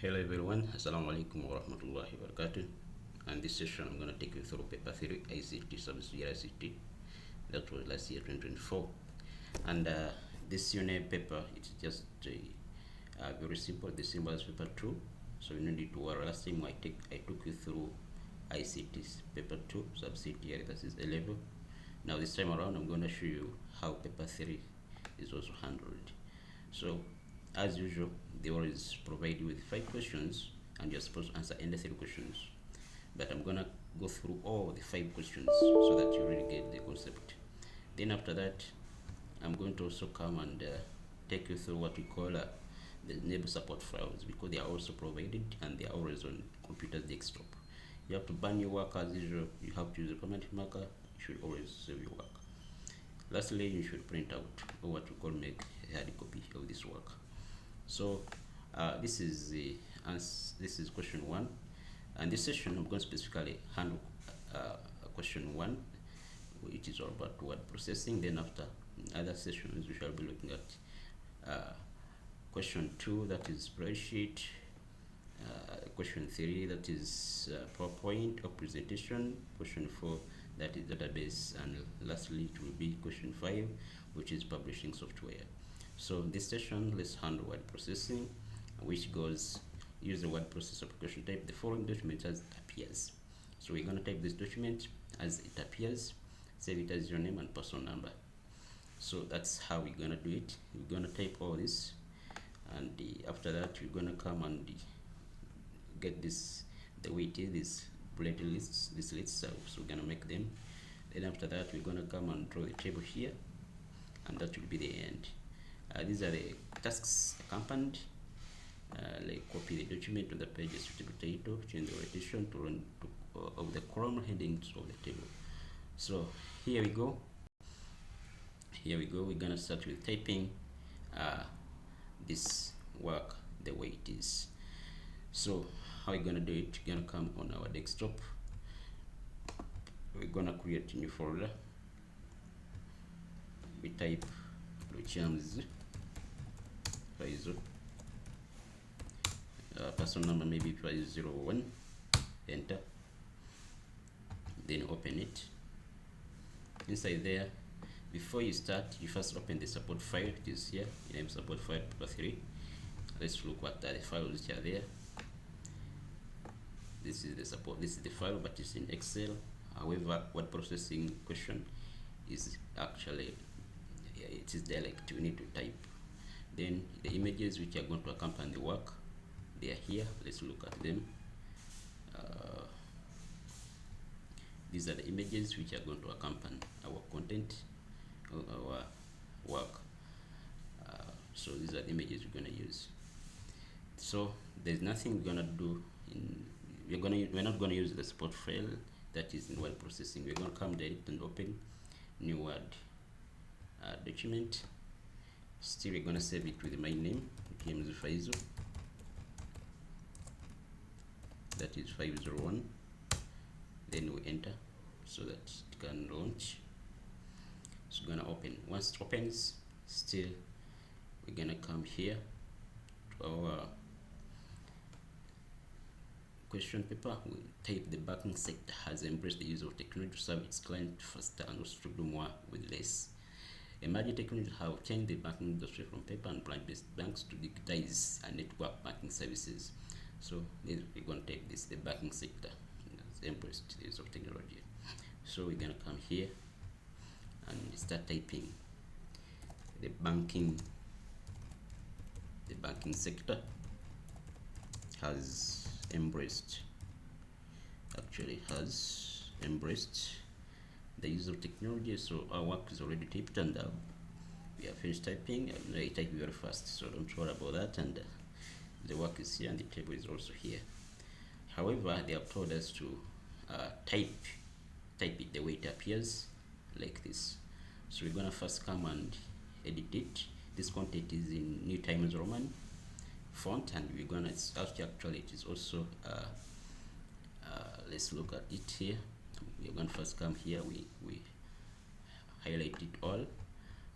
Hello everyone, Assalamu alaikum wa rahmatullahi wa barakatuh. And this session I'm going to take you through paper 3 ICT subsidiary ICT that was last year 2024. And this unit paper, it's just very simple, the same as paper 2. So you don't need to worry. Last time I took you through ICT paper 2 subsidiary, that is A level. Now this time around I'm going to show you how paper 3 is also handled. So as usual, they always provide you with 5 questions and you're supposed to answer any 3 questions. But I'm gonna go through all the 5 questions so that you really get the concept. Then after that, I'm going to also come and take you through what we call the enable support files, because they are also provided and they are always on computer's desktop. You have to burn your work as usual. You have to use a permanent marker. You should always save your work. Lastly, you should print out, or what we call make a hard copy of this work. So this is question 1, and this session I'm going to specifically handle question 1, which is all about word processing. Then after other sessions we shall be looking at question 2, that is spreadsheet, question 3, that is PowerPoint or presentation, question 4, that is database, and lastly it will be question 5, which is publishing software. So this session, let's handle word processing, which goes use the word processor application type the following document as it appears. So we're going to type this document as it appears, save it as your name and personal number. So that's how we're going to do it. We're going to type all this, and after that we're going to come and get this the way it is, this bullet lists, this lists. So we're going to make them. Then after that we're going to come and draw the table here, and that will be the end. These are the tasks accompanied. Like copy the document to the page suitable title, change the orientation to run of the column headings of the table. So here we go. We're gonna start with typing this work the way it is. So how we're gonna do it? We're gonna come on our desktop. We're gonna create a new folder. We type Lucian's Faizo. Person number maybe 501, enter, then open it. Inside there, before you start, you first open the support file, which is here, name support file paper 3. Let's look what the files which are there. This is the support, this is the file, but it's in Excel. However, word processing question is actually, it is dialect, we need to type. Then the images which are going to accompany the work, they are here. Let's look at them. These are the images which are going to accompany our content, our work. So these are the images we're going to use. So there's nothing we're going to do in, we're not going to use the support file that is in word processing. We're going to come direct and open new word document. Still we're going to save it with my name, James Faizo. That is 501. Then we enter so that it can launch. So we're gonna open. Once it opens, still we're gonna come here to our question paper. We type the banking sector has embraced the use of technology to serve its client faster and also to do more with less. Emerging technologies have changed the banking industry from paper and branch-based banks to digitize and network banking services. So we're going to take this, the banking sector has embraced the use of technology. So we're going to come here and start typing the banking sector has embraced the use of technology. So our work is already typed, and we have finished typing. I type very fast, so don't worry about that. And the work is here and the table is also here. However, they have told us to type it the way it appears, like this. So we're gonna first come and edit it. This content is in New Times Roman font, and we're gonna actually it is also let's look at it here. We're gonna first come here, we highlight it all,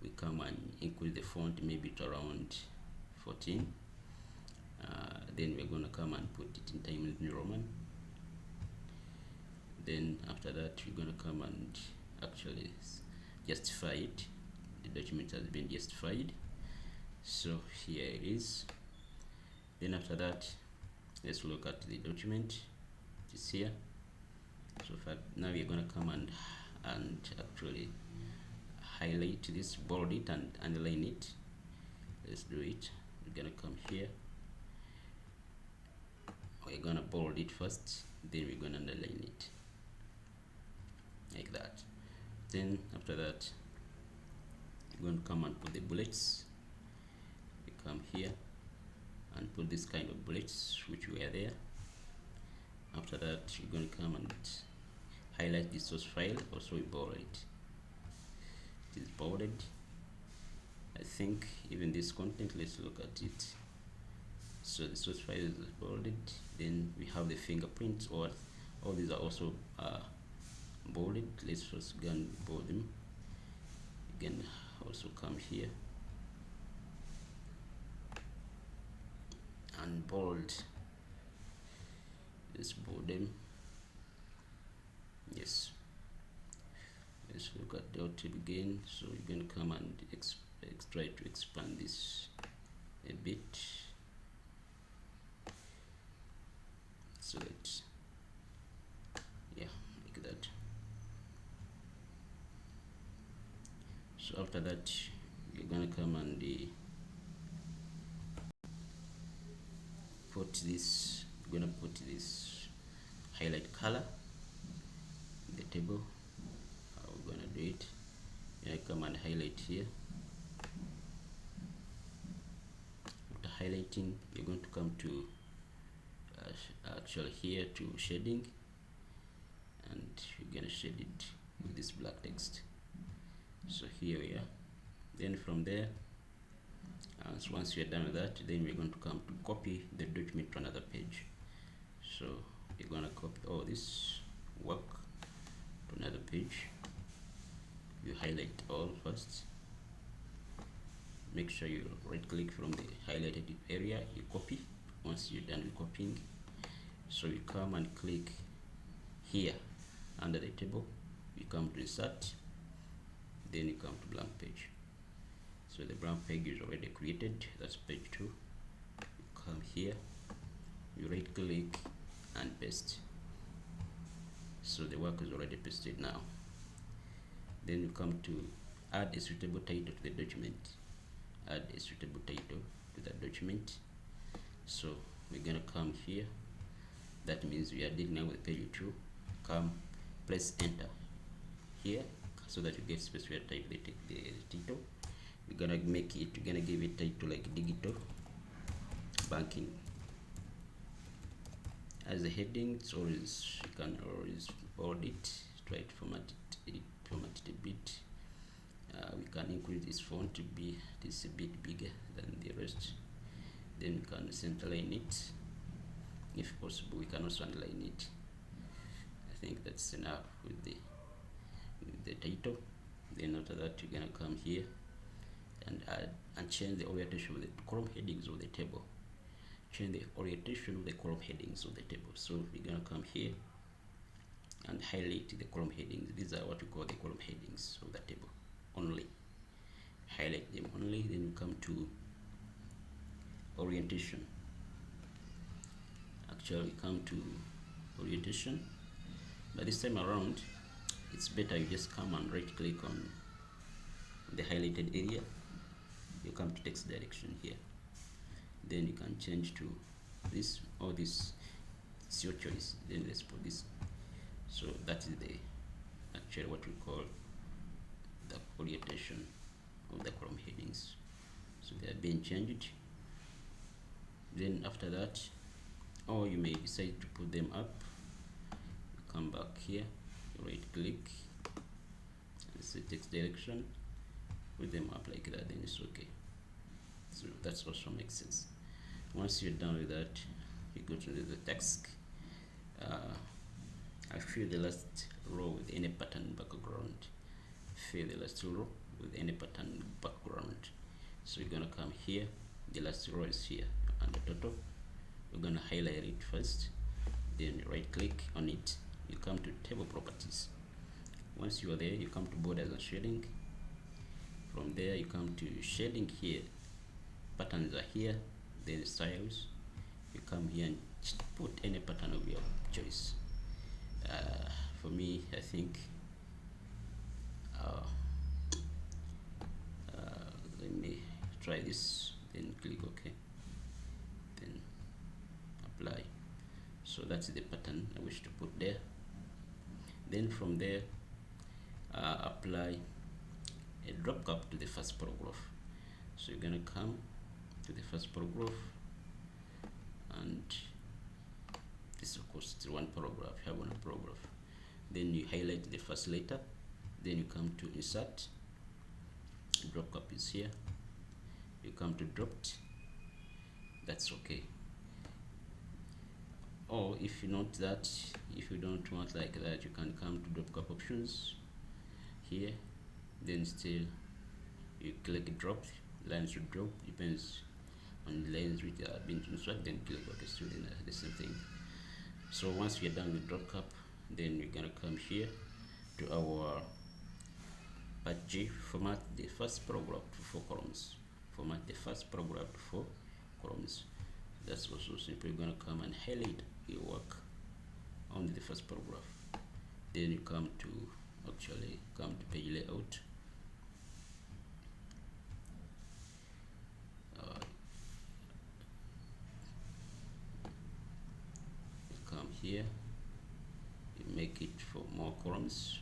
we come and increase the font maybe to around 14. then we're going to come and put it in Times New Roman. Then after that we're going to come and actually justify it. The document has been justified, so here it is. Then after that, let's look at the document. It's here. So now we're going to come and actually highlight this, bold it and underline it. Let's do it. We're going to come here. We're going to bold it first, then we're going to underline it like that. Then after that, we're going to come and put the bullets. We come here and put this kind of bullets which were there. After that, we're going to come and highlight the source file. Also we bold it. It is bolded. I think even this content, let's look at it. So the source file is bolded. Then we have the fingerprints, or all these are also bolded. Let's first go and bold them. Again, also come here and bold. Let's bold them. Yes. Let's look at the outtake again. So we're going to come and try to expand this a bit. So let's, yeah, like that. So after that, you're gonna come and put this. We're gonna put this highlight color in the table. How we're gonna do it? I come and highlight here. After highlighting, you're going to come to actually here to shading, and we're gonna shade it with this black text. So here we are. Then from there, so once you're done with that, then we're going to come to copy the document to another page. So you're going to copy all this work to another page. You highlight all first. Make sure you right click from the highlighted area, you copy. Once you're done with copying, so you come and click here under the table, you come to insert, then you come to blank page. So the blank page is already created. That's page 2. You come here, you right click and paste. So the work is already pasted now. Then you come to add a suitable title to the document. Add a suitable title to the document. So we're gonna come here. That means we are dealing now with page 2. Come, press enter here so that you get specified type the title. We're gonna make it, we're gonna give it title like digital banking. As a heading, it's always, you can always bold it, try to format it a bit. We can increase this font to be a bit bigger than the rest. Then we can centerline it. If possible, we can also underline it. I think that's enough with the title. Then after that, you're gonna come here and add and change the orientation of the column headings of the table. Change the orientation of the column headings of the table. So we're gonna come here and highlight the column headings. These are what we call the column headings of the table only. Highlight them only. Then we come to orientation. Actually, come to orientation, but this time around, it's better you just come and right click on the highlighted area. You come to text direction here. Then you can change to this or this. It's your choice. Then let's put this. So that is the actually what we call the orientation of the column headings. So they are being changed. Then after that, or you may decide to put them up. You come back here, you right click and say text direction, put them up like that, then it's okay. So that's also makes sense. Once you're done with that, you go to the text. I fill the last row with any pattern background. Fill the last row with any pattern background. So you're gonna come here. The last row is here under total. we're gonna highlight it first, then right click on it, you come to table properties. Once you are there, you come to borders and shading. From there you come to shading here, patterns are here, then styles. You come here and put any pattern of your choice. For me, I think let me try this, then click OK, then apply. So that's the pattern I wish to put there. Then from there, apply a drop cap to the first paragraph. So you're gonna come to the first paragraph, and this of course is one paragraph, you have one paragraph. Then you highlight the first letter, then you come to insert, drop cap is here, you come to dropped, that's okay. Or if you not that, if you don't want like that, you can come to drop cap options here, then still you click drop, lines to drop, depends on the lines which are being inserted, then click OK, still the same thing. So once we are done with drop cap, then we're gonna come here to our part G, format the first paragraph to 4 columns. Format the first paragraph to 4 columns. That's also simple. You're gonna come and highlight your work on the first paragraph. Then you come to page layout. You come here, you make it for more columns.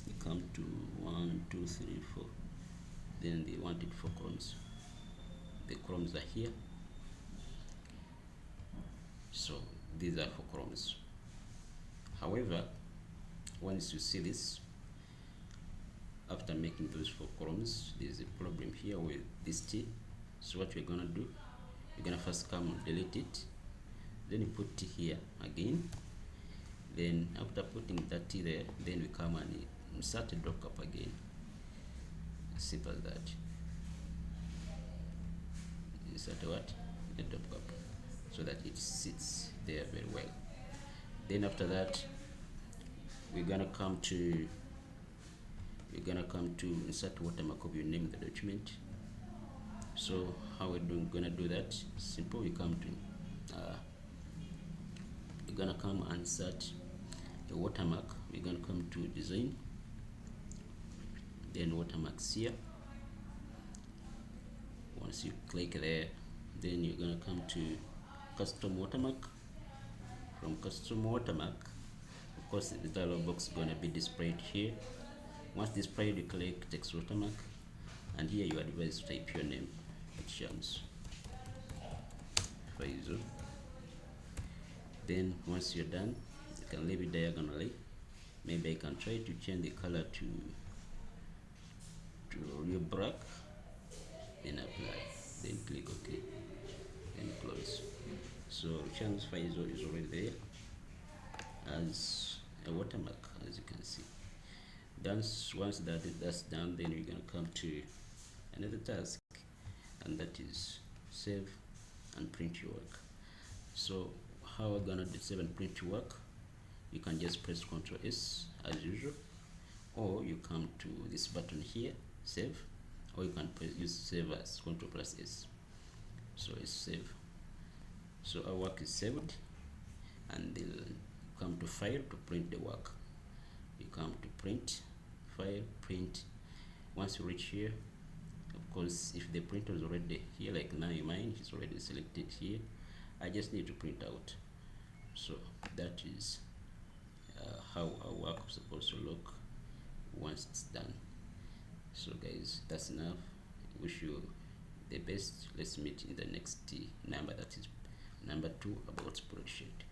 You come to 1, 2, 3, 4. Then they want it 4 columns. The columns are here. So these are 4 columns. However, once you see this, after making those 4 columns, there's a problem here with this T. So what we're gonna do, you're gonna first come and delete it, then you put T here again. Then after putting that T there, then we come and insert a drop cap again. Simple as that. Insert what? A drop cap, so that it sits there very well. Then after that, we're gonna come to insert watermark of your name in the document. So how we're gonna do that? Simple. You come to you're gonna come and insert a watermark. We're gonna come to design, then watermarks here. Once you click there, then you're gonna come to custom watermark. From custom watermark, of course the dialog box is gonna be displayed here. Once displayed, you click text watermark, and here you are advised to type your name, Shams Faizo. Then once you're done, you can leave it diagonally. Maybe I can try to change the color to real black, then apply, then click OK, then close. So Shams Faizo is already there as a watermark, as you can see. Once that's done, then we're gonna come to another task, and that is save and print your work. So how we're gonna save and print your work? You can just press Ctrl S as usual, or you come to this button here, save, or you can use save as Ctrl plus S. So it's save. So our work is saved, and then come to file to print the work. You come to print, file, print. Once you reach here, of course, if the printer is already here, like now mine is already selected here, I just need to print out. So that is how our work is supposed to look once it's done. So guys, that's enough. Wish you the best. Let's meet in the next number, that is number 2 about spreadsheet.